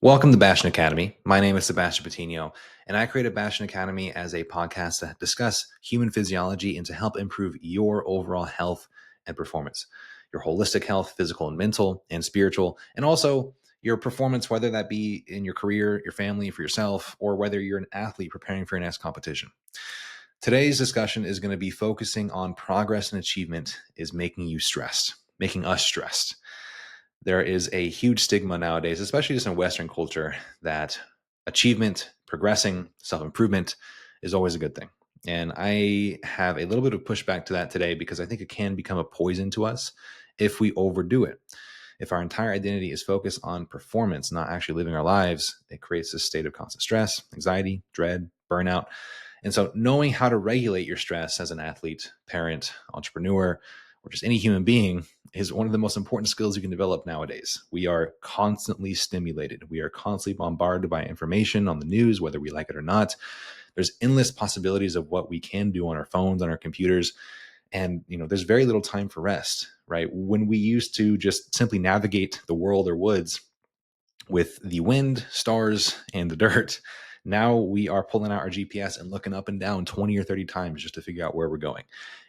Welcome to Bastion Academy. My name is Sebastian Patino, and I created Bastion Academy as a podcast to discuss human physiology and to help improve your overall health and performance, your holistic health, physical and mental and spiritual, and also your performance, whether that be in your career, your family, for yourself, or whether you're an athlete preparing for your next competition. Today's discussion is going to be focusing on progress and achievement is making you stressed, making us stressed. There is a huge stigma nowadays, especially just in Western culture, that achievement, progressing, self improvement is always a good thing. And I have a little bit of pushback to that today because I think it can become a poison to us if we overdo it. If our entire identity is focused on performance, not actually living our lives, it creates this state of constant stress, anxiety, dread, burnout. And so, knowing how to regulate your stress as an athlete, parent, entrepreneur, or just any human being is one of the most important skills you can develop nowadays. We are constantly stimulated. We are constantly bombarded by information on the news, whether we like it or not. There's endless possibilities of what we can do on our phones, on our computers. And, there's very little time for rest, right? When we used to just simply navigate the world or woods with the wind, stars, and the dirt, now we are pulling out our GPS and looking up and down 20 or 30 times just to figure out where we're going.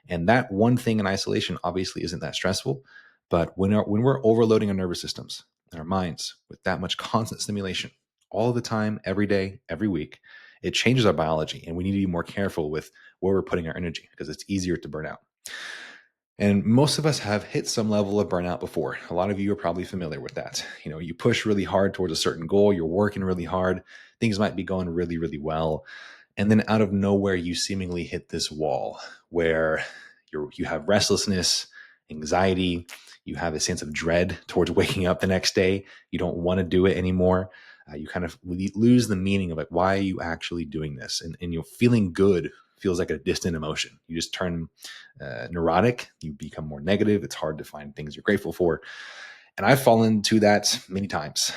And that one thing in isolation obviously isn't that stressful. But when we're overloading our nervous systems and our minds with that much constant stimulation all the time, every day, every week, it changes our biology. And we need to be more careful with where we're putting our energy because it's easier to burn out. And most of us have hit some level of burnout before. A lot of you are probably familiar with that. You push really hard towards a certain goal, you're working really hard, things might be going really, really well. And then out of nowhere, you seemingly hit this wall where you have restlessness, anxiety, you have a sense of dread towards waking up the next day. You don't want to do it anymore. You kind of lose the meaning of like, why are you actually doing this? And feeling good feels like a distant emotion. You just turn neurotic, you become more negative. It's hard to find things you're grateful for. And I've fallen to that many times.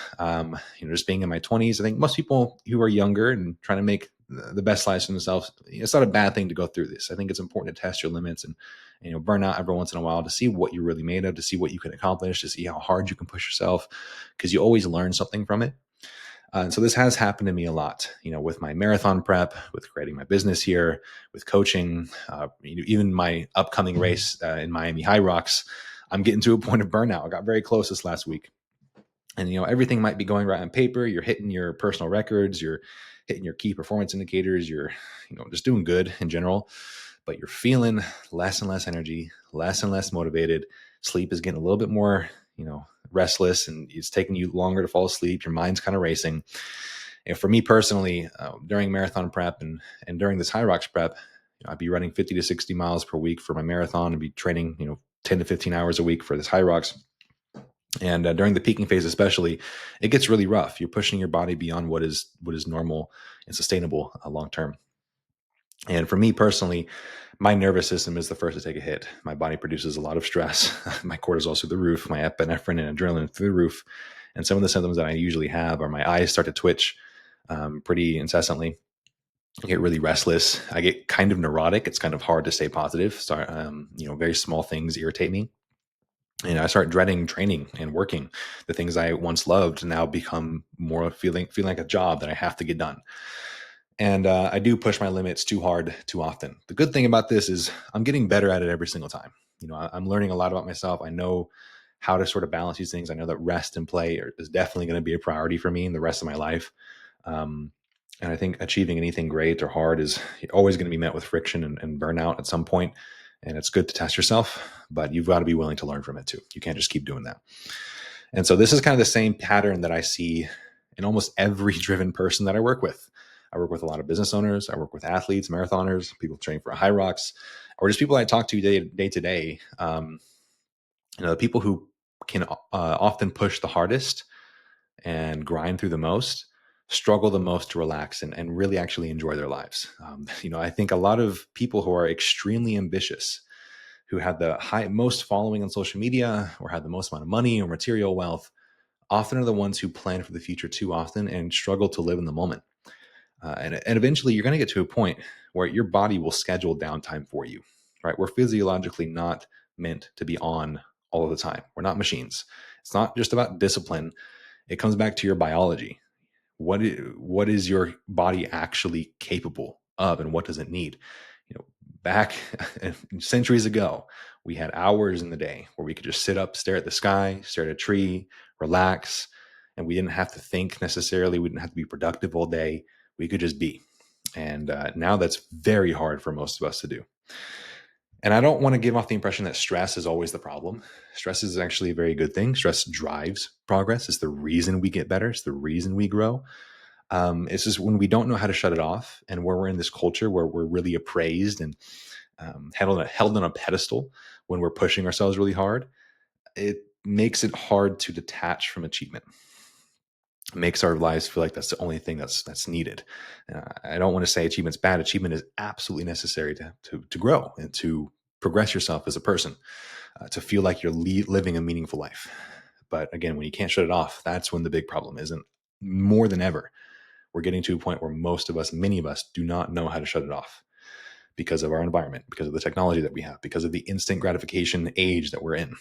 Just being in my 20s, I think most people who are younger and trying to make the best lives for themselves, it's not a bad thing to go through this. I think it's important to test your limits and burn out every once in a while to see what you're really made of, to see what you can accomplish, to see how hard you can push yourself, because you always learn something from it. And so this has happened to me a lot, with my marathon prep, with creating my business here, with coaching, even my upcoming race in Miami High Rocks. I'm getting to a point of burnout. I got very close this last week. And, everything might be going right on paper. You're hitting your personal records. You're hitting your key performance indicators. You're, just doing good in general. But you're feeling less and less energy, less and less motivated. Sleep is getting a little bit more, restless, and it's taking you longer to fall asleep. Your mind's kind of racing. And for me personally, during marathon prep and during this High Rocks prep, I'd be running 50 to 60 miles per week for my marathon and be training, 10 to 15 hours a week for this High Rocks. And during the peaking phase, especially, it gets really rough. You're pushing your body beyond what is normal and sustainable long term. And for me personally, my nervous system is the first to take a hit. My body produces a lot of stress. My cortisol's through the roof, my epinephrine and adrenaline through the roof. And some of the symptoms that I usually have are my eyes start to twitch pretty incessantly. I get really restless. I get kind of neurotic. It's kind of hard to stay positive. So, very small things irritate me. And I start dreading training and working. The things I once loved now become more feeling like a job that I have to get done. And I do push my limits too hard, too often. The good thing about this is I'm getting better at it every single time. I'm learning a lot about myself. I know how to sort of balance these things. I know that rest and play is definitely going to be a priority for me in the rest of my life. And I think achieving anything great or hard is always going to be met with friction and burnout at some point. And it's good to test yourself, but you've got to be willing to learn from it too. You can't just keep doing that. And so this is kind of the same pattern that I see in almost every driven person that I work with. I work with a lot of business owners. I work with athletes, marathoners, people training for High Rocks, or just people I talk to day to day. The people who can often push the hardest and grind through the most struggle the most to relax and really actually enjoy their lives. I think a lot of people who are extremely ambitious, who have the most following on social media or have the most amount of money or material wealth, often are the ones who plan for the future too often and struggle to live in the moment. And eventually you're going to get to a point where your body will schedule downtime for you, right? We're physiologically not meant to be on all of the time. We're not machines. It's not just about discipline. It comes back to your biology. what is your body actually capable of, and what does it need? Back centuries ago, we had hours in the day where we could just sit up, stare at the sky, stare at a tree, relax, and we didn't have to think necessarily. We didn't have to be productive all day. We could just be. And now that's very hard for most of us to do. And I don't want to give off the impression that stress is always the problem. Stress is actually a very good thing. Stress drives progress. It's the reason we get better. It's the reason we grow. It's just when we don't know how to shut it off, and where we're in this culture where we're really appraised and held on a pedestal when we're pushing ourselves really hard, it makes it hard to detach from achievement. It makes our lives feel like that's the only thing that's needed. I don't want to say achievement's bad. Achievement is absolutely necessary to grow and to progress yourself as a person, to feel like you're living a meaningful life. But again, when you can't shut it off, that's when the big problem is. And more than ever, we're getting to a point where many of us do not know how to shut it off because of our environment, because of the technology that we have, because of the instant gratification age that we're in.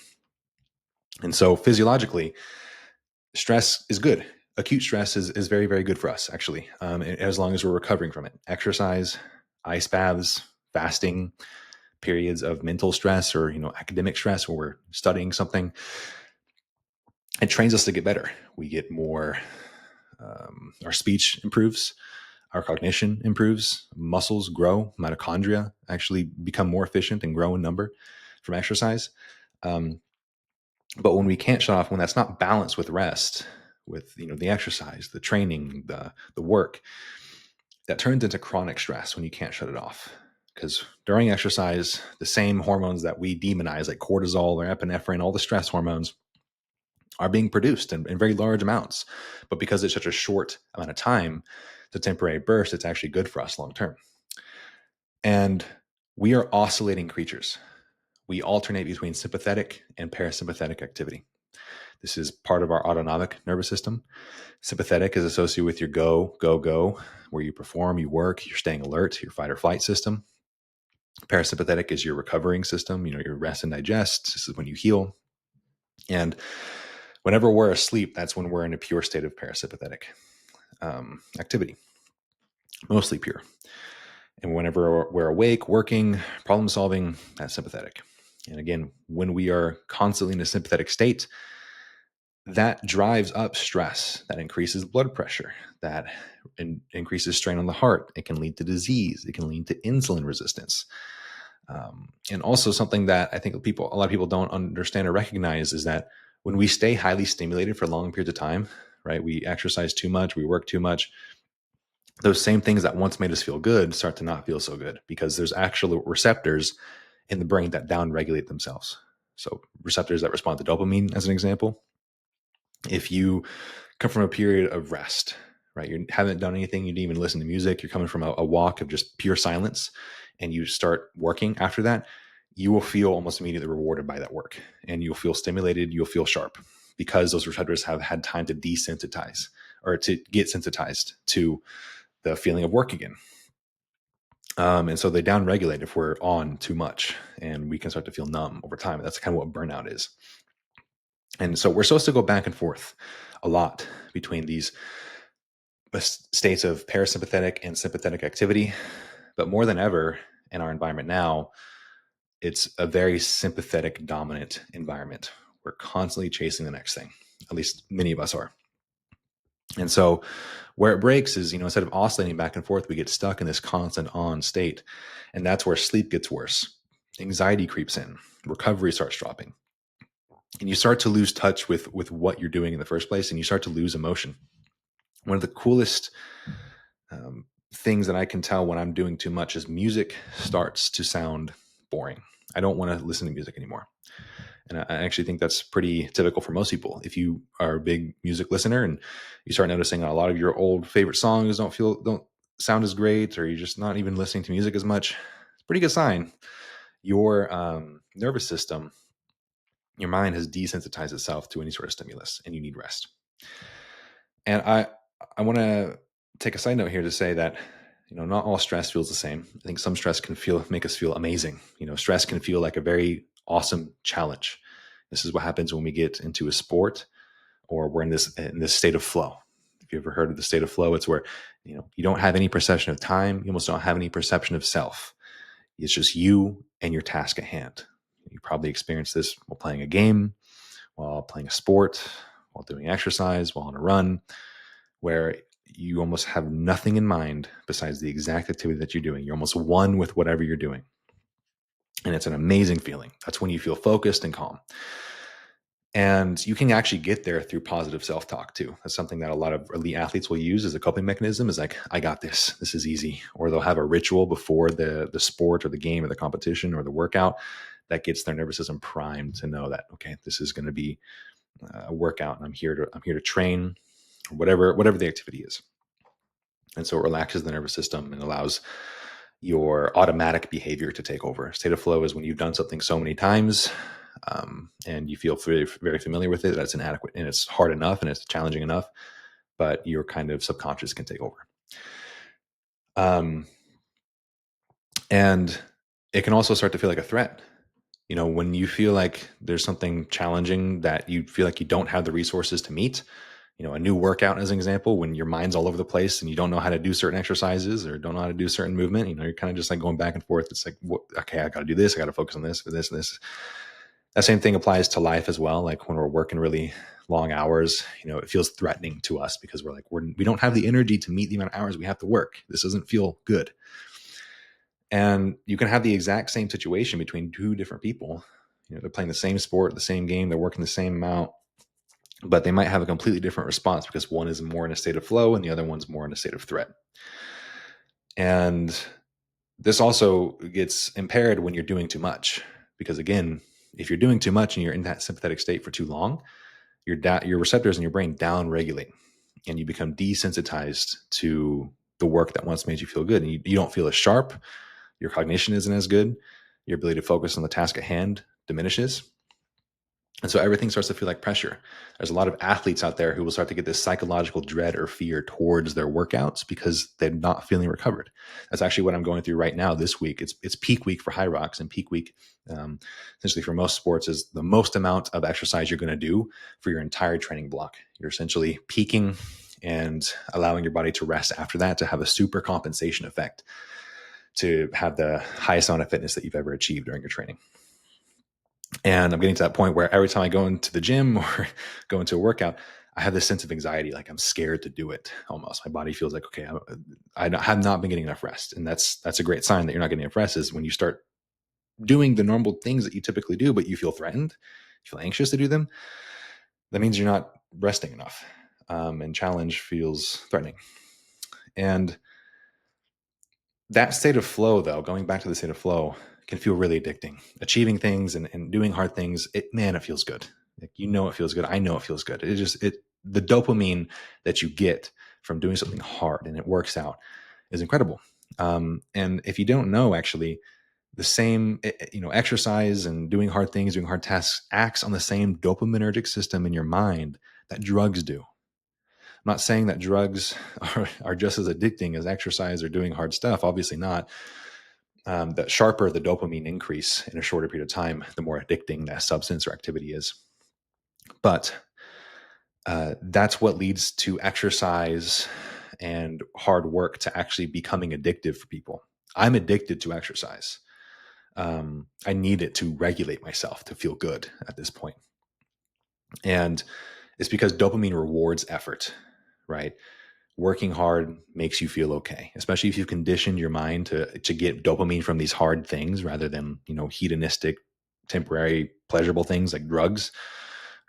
And so physiologically, stress is good. Acute stress is very, very good for us, actually, as long as we're recovering from it. Exercise, ice baths, fasting, periods of mental stress or academic stress where we're studying something, it trains us to get better. We get more, our speech improves, our cognition improves, muscles grow, mitochondria actually become more efficient and grow in number from exercise. But when we can't shut off, when that's not balanced with rest, with the exercise, the training, the work, that turns into chronic stress when you can't shut it off. Because during exercise, the same hormones that we demonize, like cortisol or epinephrine, all the stress hormones, are being produced in very large amounts. But because it's such a short amount of time, it's a temporary burst, it's actually good for us long term. And we are oscillating creatures. We alternate between sympathetic and parasympathetic activity. This is part of our autonomic nervous system. Sympathetic is associated with your go, go, go, where you perform, you work, you're staying alert, your fight or flight system. Parasympathetic is your recovering system, your rest and digest. This is when you heal. And whenever we're asleep, that's when we're in a pure state of parasympathetic activity, mostly pure. And whenever we're awake, working, problem solving, that's sympathetic. And again, when we are constantly in a sympathetic state, that drives up stress, that increases blood pressure, that increases strain on the heart. It can lead to disease. It can lead to insulin resistance. And also something that I think a lot of people don't understand or recognize is that when we stay highly stimulated for long periods of time, right? We exercise too much, we work too much. Those same things that once made us feel good start to not feel so good because there's actual receptors in the brain that downregulate themselves. So receptors that respond to dopamine, as an example. If you come from a period of rest, right? You haven't done anything, you didn't even listen to music, you're coming from a walk of just pure silence, and you start working after that, you will feel almost immediately rewarded by that work. And you'll feel stimulated, you'll feel sharp because those receptors have had time to desensitize or to get sensitized to the feeling of work again. And so they downregulate if we're on too much, and we can start to feel numb over time. And that's kind of what burnout is. And so we're supposed to go back and forth a lot between these states of parasympathetic and sympathetic activity. But more than ever in our environment now, it's a very sympathetic dominant environment. We're constantly chasing the next thing. At least many of us are. And so where it breaks is, instead of oscillating back and forth, we get stuck in this constant on state. And that's where sleep gets worse. Anxiety creeps in. Recovery starts dropping. And you start to lose touch with what you're doing in the first place, and you start to lose emotion. One of the coolest things that I can tell when I'm doing too much is music starts to sound boring. I don't want to listen to music anymore. And I actually think that's pretty typical for most people. If you are a big music listener and you start noticing a lot of your old favorite songs don't sound as great, or you're just not even listening to music as much, it's a pretty good sign. Your nervous system, your mind has desensitized itself to any sort of stimulus, and you need rest. And I want to take a side note here to say that not all stress feels the same. I think some stress can make us feel amazing. Stress can feel like a very awesome challenge. This is what happens when we get into a sport or we're in this state of flow. If you ever heard of the state of flow, it's where, you don't have any perception of time. You almost don't have any perception of self. It's just you and your task at hand. You probably experienced this while playing a game, while playing a sport, while doing exercise, while on a run, where you almost have nothing in mind besides the exact activity that you're doing. You're almost one with whatever you're doing. And it's an amazing feeling. That's when you feel focused and calm. And you can actually get there through positive self-talk too. That's something that a lot of elite athletes will use as a coping mechanism, is like, I got this. This is easy. Or they'll have a ritual before the sport or the game or the competition or the workout that gets their nervous system primed to know that, okay, this is going to be a workout and I'm here to train, or whatever the activity is. And so it relaxes the nervous system and allows your automatic behavior to take over. State of flow is when you've done something so many times, and you feel very, very familiar with it, that's inadequate and it's hard enough and it's challenging enough, but your kind of subconscious can take over. And it can also start to feel like a threat. When you feel like there's something challenging that you feel like you don't have the resources to meet, a new workout as an example, when your mind's all over the place and you don't know how to do certain exercises or don't know how to do certain movement, you're kind of just like going back and forth. It's like, okay, I got to do this. I got to focus on this, this, and this. That same thing applies to life as well. Like when we're working really long hours, it feels threatening to us because we're like, we don't have the energy to meet the amount of hours we have to work. This doesn't feel good. And you can have the exact same situation between two different people. They're playing the same sport, the same game, they're working the same amount, but they might have a completely different response because one is more in a state of flow and the other one's more in a state of threat. And this also gets impaired when you're doing too much, because again, if you're doing too much and you're in that sympathetic state for too long, your receptors in your brain down-regulate and you become desensitized to the work that once made you feel good. And you don't feel as sharp. Your cognition isn't as good. Your ability to focus on the task at hand diminishes. And so everything starts to feel like pressure. There's a lot of athletes out there who will start to get this psychological dread or fear towards their workouts because they're not feeling recovered. That's actually what I'm going through right now this week. It's peak week for high rocks, and peak week, essentially for most sports, is the most amount of exercise you're going to do for your entire training block. You're essentially peaking and allowing your body to rest after that to have a super compensation effect, to have the highest amount of fitness that you've ever achieved during your training. And I'm getting to that point where every time I go into the gym or go into a workout, I have this sense of anxiety, like I'm scared to do it almost. My body feels like, okay, I have not been getting enough rest. And that's a great sign that you're not getting enough rest, is when you start doing the normal things that you typically do, but you feel threatened, you feel anxious to do them. That means you're not resting enough. And challenge feels threatening. And that state of flow, though, going back to the state of flow, can feel really addicting. Achieving things and doing hard things, it feels good. Like, it feels good. I know it feels good. The dopamine that you get from doing something hard and it works out is incredible. And if you don't know, actually, the same, exercise and doing hard things, doing hard tasks acts on the same dopaminergic system in your mind that drugs do. I'm not saying that drugs are just as addicting as exercise or doing hard stuff. Obviously not. The sharper the dopamine increase in a shorter period of time, the more addicting that substance or activity is. But that's what leads to exercise and hard work to actually becoming addictive for people. I'm addicted to exercise. I need it to regulate myself to feel good at this point. And it's because dopamine rewards effort, right? Working hard makes you feel okay, especially if you've conditioned your mind to get dopamine from these hard things rather than, hedonistic, temporary, pleasurable things like drugs.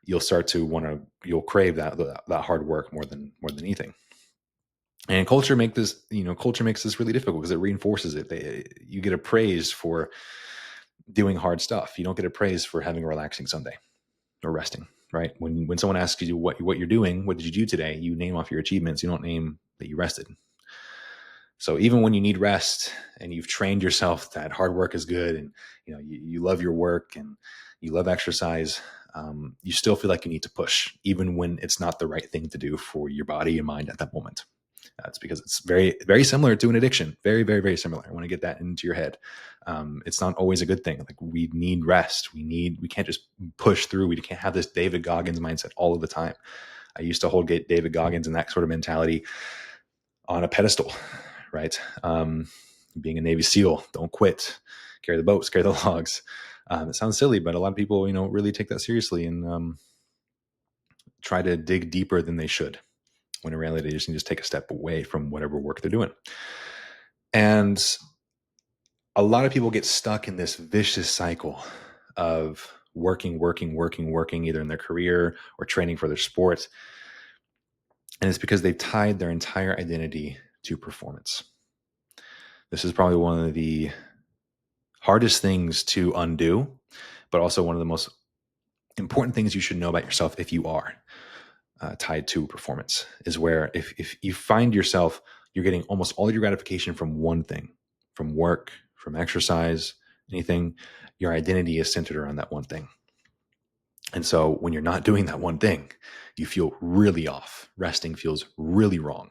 You'll start to you'll crave that hard work more than anything. And culture makes this really difficult because it reinforces it. You get appraised for doing hard stuff. You don't get appraised for having a relaxing Sunday or resting, right? When someone asks you what you're doing, what did you do today? You name off your achievements. You don't name that you rested. So even when you need rest and you've trained yourself that hard work is good, and you love your work and you love exercise, you still feel like you need to push, even when it's not the right thing to do for your body and mind at that moment. It's because it's very, very similar to an addiction. Very, very, very similar. I want to get that into your head. It's not always a good thing. Like, we need rest. We can't just push through. We can't have this David Goggins mindset all of the time. I used to hold David Goggins and that sort of mentality on a pedestal, right? Being a Navy SEAL, don't quit, carry the boats, carry the logs. It sounds silly, but a lot of people, really take that seriously and try to dig deeper than they should, when in reality, they just need to take a step away from whatever work they're doing. And a lot of people get stuck in this vicious cycle of working, either in their career or training for their sport. And it's because they've tied their entire identity to performance. This is probably one of the hardest things to undo, but also one of the most important things you should know about yourself if you are tied to performance, is where if you find yourself, you're getting almost all your gratification from one thing, from work, from exercise, anything, your identity is centered around that one thing. And so when you're not doing that one thing, you feel really off. Resting feels really wrong.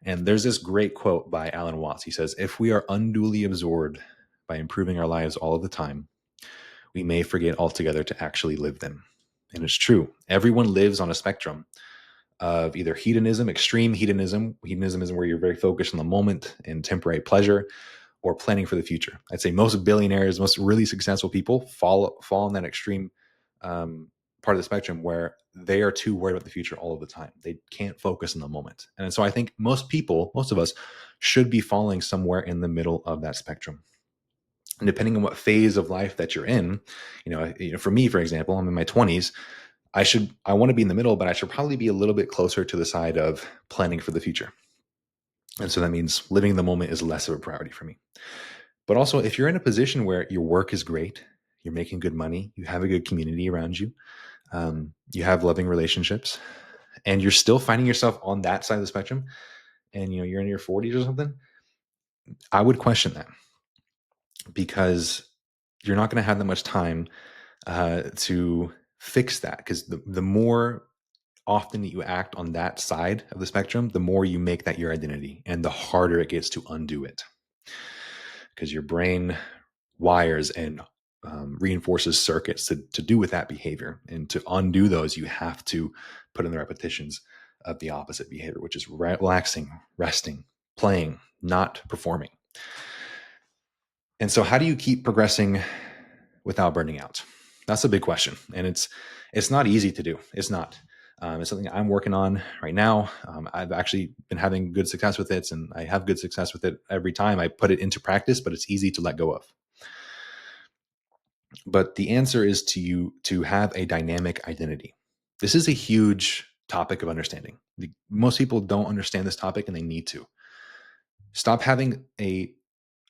And there's this great quote by Alan Watts. He says, "If we are unduly absorbed by improving our lives all of the time, we may forget altogether to actually live them." And it's true. Everyone lives on a spectrum of either hedonism, extreme hedonism. Hedonism is where you're very focused on the moment and temporary pleasure, or planning for the future. I'd say most billionaires, most really successful people fall in that extreme part of the spectrum where they are too worried about the future all of the time. They can't focus in the moment. And so I think most of us should be falling somewhere in the middle of that spectrum. And depending on what phase of life that you're in, for me, for example, I'm in my 20s. I want to be in the middle, but I should probably be a little bit closer to the side of planning for the future. And so that means living in the moment is less of a priority for me. But also, if you're in a position where your work is great, you're making good money, you have a good community around you, you have loving relationships, and you're still finding yourself on that side of the spectrum, and you're in your 40s or something, I would question that, because you're not going to have that much time to fix that. Because the more often that you act on that side of the spectrum, the more you make that your identity, and the harder it gets to undo it, because your brain wires and reinforces circuits to do with that behavior. And to undo those, you have to put in the repetitions of the opposite behavior, which is relaxing, resting, playing, not performing. And so how do you keep progressing without burning out? That's a big question. And it's not easy to do. It's not. It's something I'm working on right now. I've actually been having good success with it, and I have good success with it every time I put it into practice, but it's easy to let go of. But the answer is to have a dynamic identity. This is a huge topic of understanding. Most people don't understand this topic, and they need to. Stop having a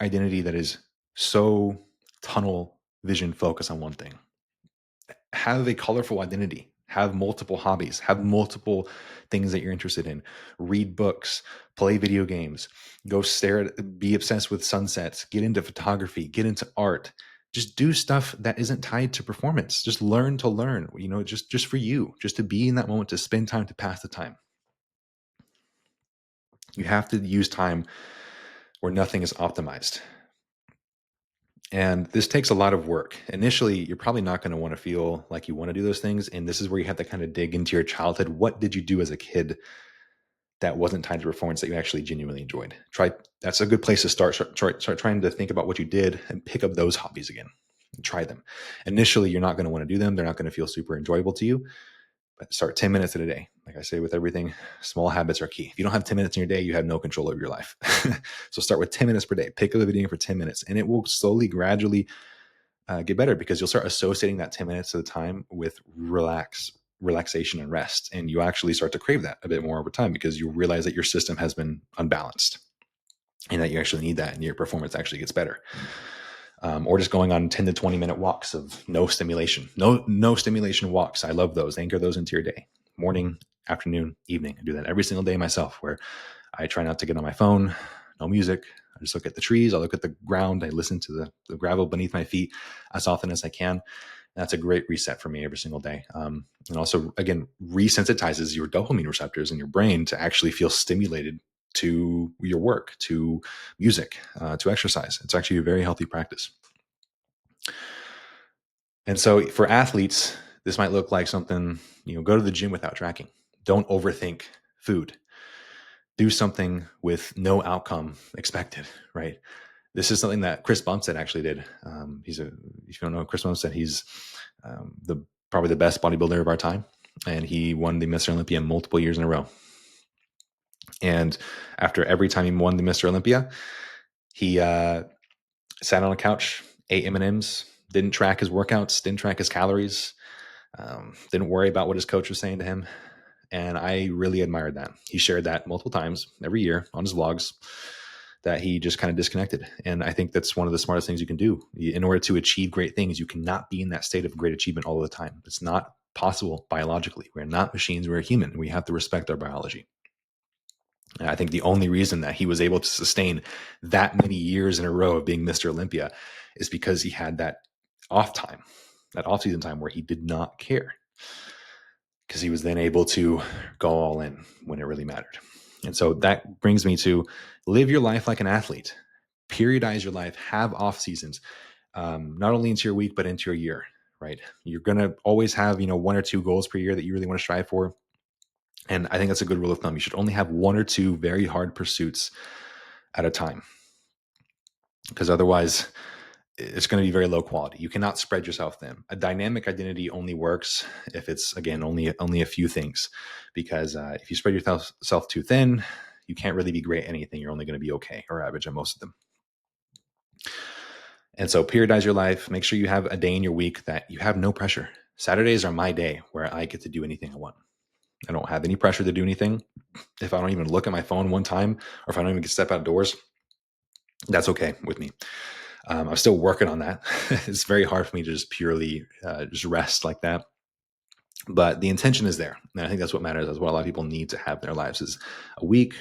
identity that is so tunnel vision focused on one thing. Have a colorful identity. Have multiple hobbies. Have multiple things that you're interested in. Read books, play video games, be obsessed with sunsets, get into photography, get into art. Just do stuff that isn't tied to performance. Just learn to learn, just for you, just to be in that moment, to spend time, to pass the time. You have to use time where nothing is optimized. And this takes a lot of work. Initially, you're probably not going to want to feel like you want to do those things. And this is where you have to kind of dig into your childhood. What did you do as a kid that wasn't tied to performance that you actually genuinely enjoyed? That's a good place to start. Start trying to think about what you did and pick up those hobbies again and try them. Initially, you're not going to want to do them. They're not going to feel super enjoyable to you. But start 10 minutes in a day. Like I say with everything, small habits are key. If you don't have 10 minutes in your day, you have no control over your life. So start with 10 minutes per day. Pick up the video for 10 minutes, and it will slowly, gradually get better, because you'll start associating that 10 minutes of the time with relaxation and rest. And you actually start to crave that a bit more over time, because you realize that your system has been unbalanced and that you actually need that, and your performance actually gets better. Or just going on 10 to 20 minute walks of no stimulation, no stimulation walks. I love those. Anchor those into your day, morning, afternoon, evening. I do that every single day myself, where I try not to get on my phone, no music. I just look at the trees. I look at the ground. I listen to the gravel beneath my feet as often as I can. And that's a great reset for me every single day. And also, again, resensitizes your dopamine receptors in your brain to actually feel stimulated to your work, to music, to exercise. It's actually a very healthy practice. And so for athletes, this might look like something, go to the gym without tracking. Don't overthink food. Do something with no outcome expected, right? This is something that Chris Bumstead actually did. If you don't know Chris Bumstead, he's probably the best bodybuilder of our time. And he won the Mr. Olympia multiple years in a row. And after every time he won the Mr. Olympia, he sat on a couch, ate M&Ms, didn't track his workouts, didn't track his calories, didn't worry about what his coach was saying to him. And I really admired that. He shared that multiple times every year on his vlogs, that he just kind of disconnected. And I think that's one of the smartest things you can do. In order to achieve great things, you cannot be in that state of great achievement all the time. It's not possible biologically. We're not machines, we're human. We have to respect our biology. And I think the only reason that he was able to sustain that many years in a row of being Mr. Olympia is because he had that off time, that off-season time where he did not care, because he was then able to go all in when it really mattered. And so that brings me to live your life like an athlete. Periodize your life, have off seasons, not only into your week, but into your year, right? You're going to always have, 1 or 2 goals per year that you really want to strive for. And I think that's a good rule of thumb. You should only have 1 or 2 very hard pursuits at a time, because otherwise it's going to be very low quality. You cannot spread yourself thin. A dynamic identity only works if it's, again, only a few things, because if you spread yourself too thin, you can't really be great at anything. You're only going to be okay or average at most of them. And so periodize your life. Make sure you have a day in your week that you have no pressure. Saturdays are my day where I get to do anything I want. I don't have any pressure to do anything. If I don't even look at my phone one time, or if I don't even get to step outdoors, that's okay with me. I'm still working on that. It's very hard for me to just purely just rest like that. But the intention is there. And I think that's what matters. That's what a lot of people need to have in their lives, is a week,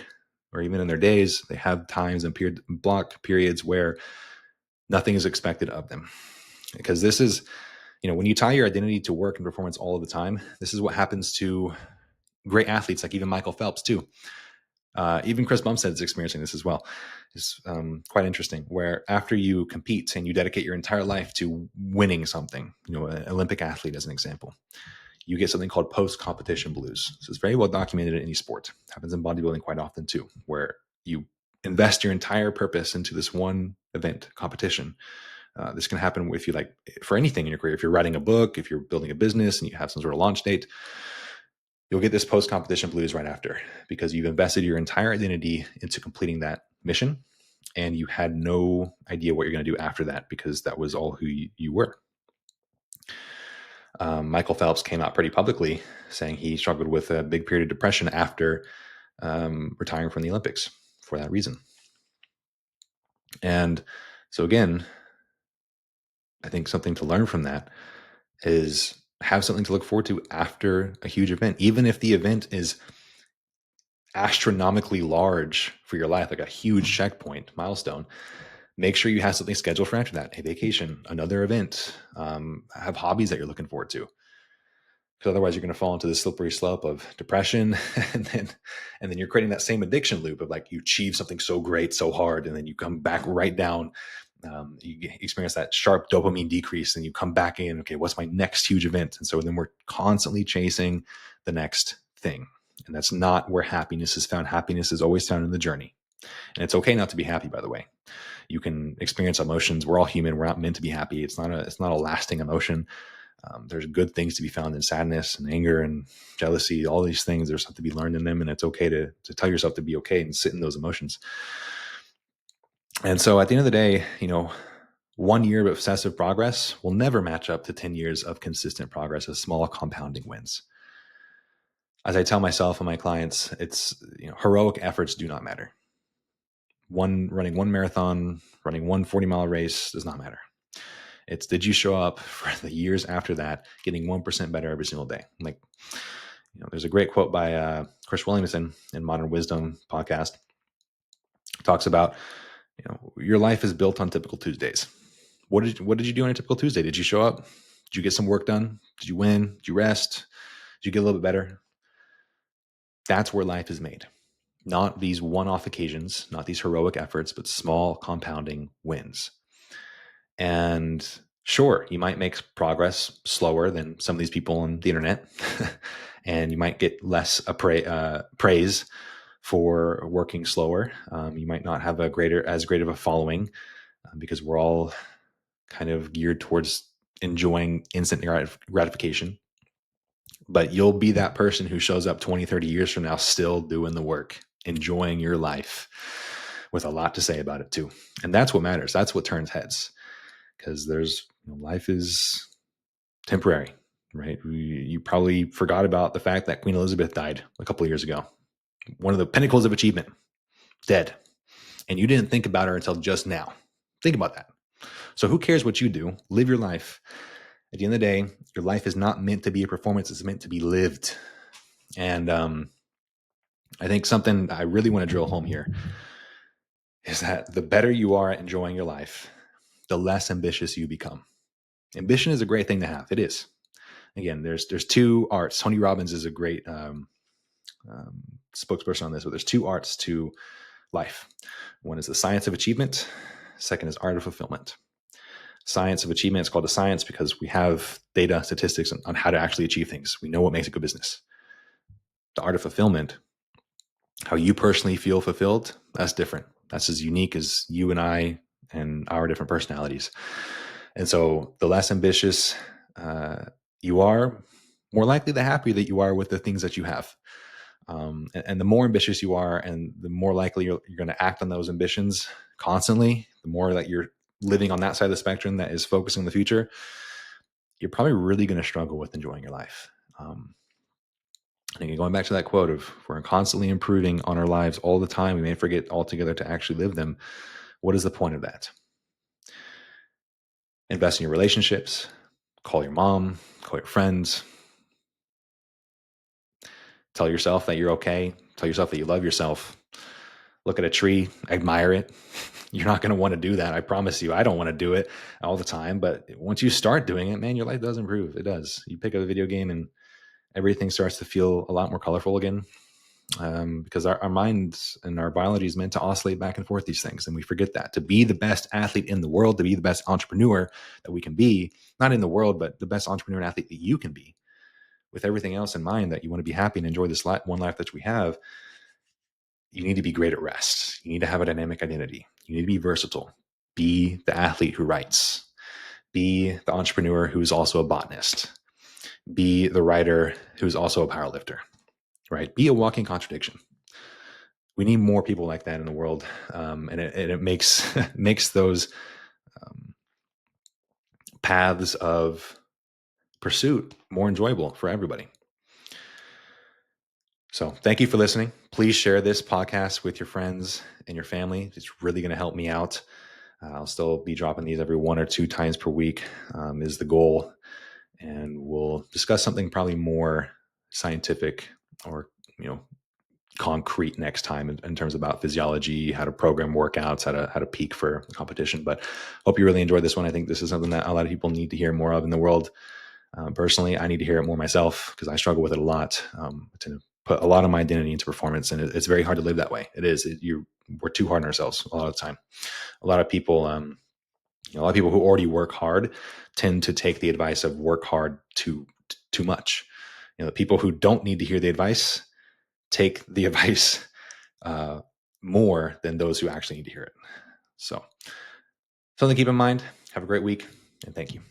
or even in their days, they have times and block periods where nothing is expected of them. Because this is, when you tie your identity to work and performance all of the time, this is what happens to great athletes, like even Michael Phelps too. Even Chris Bumstead is experiencing this as well. It's quite interesting, where after you compete and you dedicate your entire life to winning something, an Olympic athlete as an example, you get something called post-competition blues. So it's very well documented in any sport. It happens in bodybuilding quite often too, where you invest your entire purpose into this one event, competition. This can happen if you for anything in your career. If you're writing a book, if you're building a business and you have some sort of launch date, you'll get this post-competition blues right after, because you've invested your entire identity into completing that mission, and you had no idea what you're going to do after that, because that was all who you were. Michael Phelps came out pretty publicly saying he struggled with a big period of depression after retiring from the Olympics for that reason. And so again, I think something to learn from that is have something to look forward to after a huge event, even if the event is astronomically large for your life, like a huge checkpoint milestone. Make sure you have something scheduled for after that, a vacation, another event, have hobbies that you're looking forward to. Because otherwise you're going to fall into the slippery slope of depression, and then you're creating that same addiction loop of you achieve something so great, so hard, and then you come back right down. You experience that sharp dopamine decrease, and you come back in, okay, what's my next huge event? And so then we're constantly chasing the next thing. And that's not where happiness is found. Happiness is always found in the journey. And it's okay not to be happy, by the way. You can experience emotions. We're all human. We're not meant to be happy. It's not a lasting emotion. There's good things to be found in sadness and anger and jealousy, all these things. There's something to be learned in them. And it's okay to tell yourself to be okay and sit in those emotions. And so at the end of the day, 1 year of obsessive progress will never match up to 10 years of consistent progress of small compounding wins. As I tell myself and my clients, it's, heroic efforts do not matter. Running one marathon, running one 40-mile race does not matter. It's, did you show up for the years after that, getting 1% better every single day? There's a great quote by Chris Williamson in Modern Wisdom podcast. Talks about, your life is built on typical Tuesdays. What did you do on a typical Tuesday? Did you show up? Did you get some work done? Did you win? Did you rest? Did you get a little bit better? That's where life is made. Not these one-off occasions, not these heroic efforts, but small compounding wins. And Sure, you might make progress slower than some of these people on the internet, and you might get less praise for working slower. You might not have as great of a following because we're all kind of geared towards enjoying instant gratification. But you'll be that person who shows up 20, 30 years from now still doing the work, enjoying your life with a lot to say about it too. And that's what matters. That's what turns heads, because life is temporary, right? You probably forgot about the fact that Queen Elizabeth died a couple of years ago. One of the pinnacles of achievement, dead. And you didn't think about her until just now. Think about that. So who cares what you do? Live your life. At the end of the day, your life is not meant to be a performance. It's meant to be lived. And I think something I really want to drill home here is that the better you are at enjoying your life, the less ambitious you become. Ambition is a great thing to have. It is. Again, there's two arts. Tony Robbins is a great spokesperson on this, but there's two arts to life. One is the science of achievement. Second is art of fulfillment. Science of achievement is called the science because we have data, statistics on how to actually achieve things. We know what makes a good business. The art of fulfillment, how you personally feel fulfilled, that's different. That's as unique as you and I and our different personalities. And so the less ambitious you are, more likely the happier that you are with the things that you have. And the more ambitious you are and the more likely you're going to act on those ambitions constantly, the more that you're living on that side of the spectrum that is focusing on the future, you're probably really going to struggle with enjoying your life. And again, going back to that quote of we're constantly improving on our lives all the time, we may forget altogether to actually live them. What is the point of that? Invest in your relationships, call your mom, call your friends, tell yourself that you're okay, tell yourself that you love yourself. Look at a tree, admire it. You're not going to want to do that. I promise you. I don't want to do it all the time. But once you start doing it, man, your life does improve. It does. You pick up a video game and everything starts to feel a lot more colorful again, because our minds and our biology is meant to oscillate back and forth these things. And we forget that. To be the best athlete in the world, to be the best entrepreneur that we can be, not in the world, but the best entrepreneur and athlete that you can be, with everything else in mind, that you want to be happy and enjoy this one life that we have, you need to be great at rest. You need to have a dynamic identity. You need to be versatile. Be the athlete who writes. Be the entrepreneur who's also a botanist. Be the writer who's also a powerlifter, right? Be a walking contradiction. We need more people like that in the world. And it makes, makes those paths of pursuit more enjoyable for everybody. So thank you for listening. Please share this podcast with your friends and your family. It's really going to help me out. I'll still be dropping these every 1 or 2 times per week is the goal. And we'll discuss something probably more scientific or, concrete next time in terms about physiology, how to program workouts, how to peak for competition. But hope you really enjoyed this one. I think this is something that a lot of people need to hear more of in the world. Personally, I need to hear it more myself because I struggle with it a lot, to put a lot of my identity into performance. And it's very hard to live that way. It is. We're too hard on ourselves a lot of the time. A lot of people, a lot of people who already work hard tend to take the advice of work hard too much. The people who don't need to hear the advice take the advice more than those who actually need to hear it. So something to keep in mind. Have a great week, and thank you.